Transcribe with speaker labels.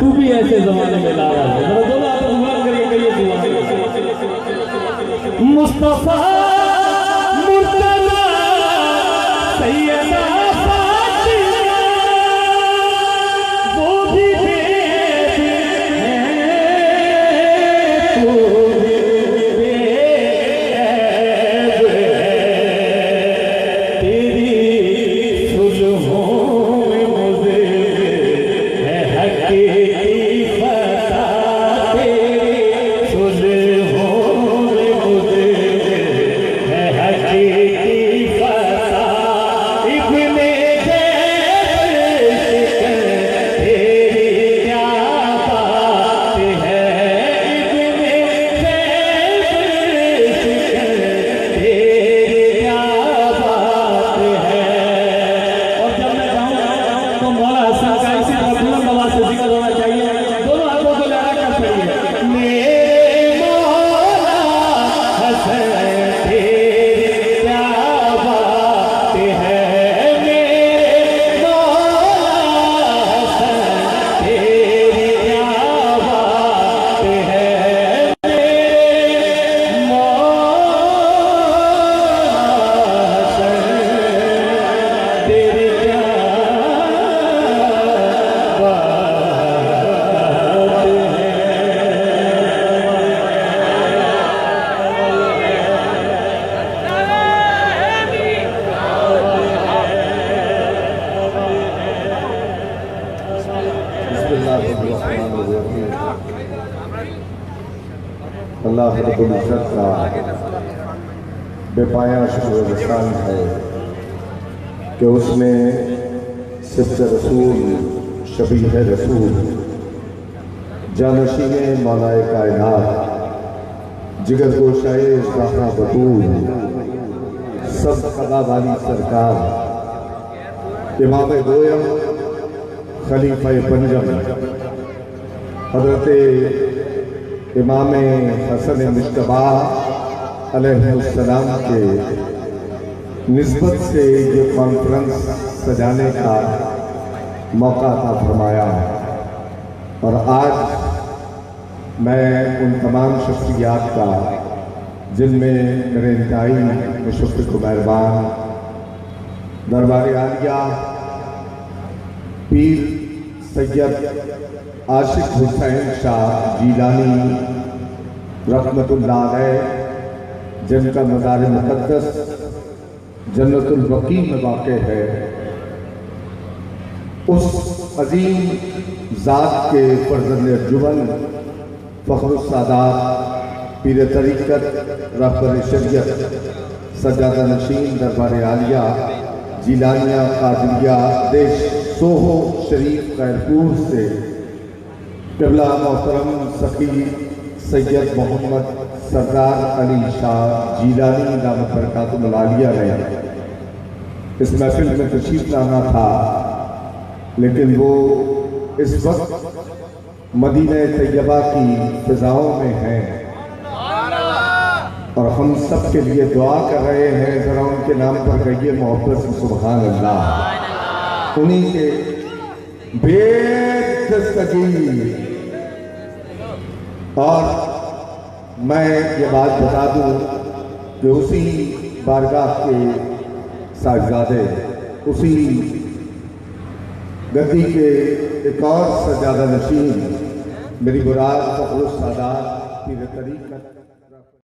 Speaker 1: तू भी ऐसे जमाने में ला रहा है। दोनों आप दुआ करके कहिए दुआ मुस्तफा मुर्तजा सैयदा फातिमा वो भी बेब है तू भी बेब है तेरी सुलहों में मुझे है हकीकी फता तेरी सुलहों में मुझे है हकीकी फता इब्ने तेरी क्या बात है इब्ने तेरी क्या बात है। और जब मैं गाऊं तो मौला हसन का इसी तरह बुलंद आवाज से जिक्र होना चाहिए। दोनों हाथों को लहरा कर पढ़िए मेरे मौला हसन तेरी क्या बात है मेरे मौला हसन तेरी क्या बात है मेरे मौला हसन तेरी क्या
Speaker 2: अल्लाह रब्बुल इज्जत का बेपाया शुक्र एहसान है कि उसने सिफ्त रसूल शबीह रसूल जानशीन मौलाए कायनात जिगर गोशाए ज़हरा बतूल सब खदा वाली सरकार इमाम गोयम खलीफा पंजम हज़रत इमाम हसन मुश्तबा अलैहिस्सलाम के निस्बत से ये कॉन्फ्रेंस सजाने का मौका था फरमाया। और आज मैं उन तमाम शख्सियात का जिनमें मेरे इंतहाई मुशफ़िक़ मेहरबान दरबार आलिया पीर सैयद आशिक हुसैन शाह जीलानी रहमतुल्लाह अलैह जिनका मज़ार मुक़द्दस जन्नतुल बकी में वाक़े है, उस अजीम ज़ात के फर्जंद जुबन फ़ख्रुस सादात पीर तरीक़त रहबर शरीयत सज्जादा नशीन दरबार आलिया जीलानिया कादिरिया देश सोहो शरीफ खैरपुर से क़िबला मोहतरम सखी सैयद मोहम्मद सरदार अली शाह जीलानी दामत बरकातुहुल आलिया ने इस महफिल में तशरीफ लाना था, लेकिन वो इस वक्त मदीने तैयबा की फ़िज़ाओं में हैं और हम सब के लिए दुआ कर रहे हैं। ज़रा उनके नाम पर कहिए मोहब्बत से सुभान अल्लाह। उन्हीं के बेदस्तगीर और मैं ये बात बता दूं कि उसी बारगाह के साहबजादे उसी गद्दी के एक और सज्जादा नशीन मेरी मुराद फ़ख्रुस सादात पीर तरीक़त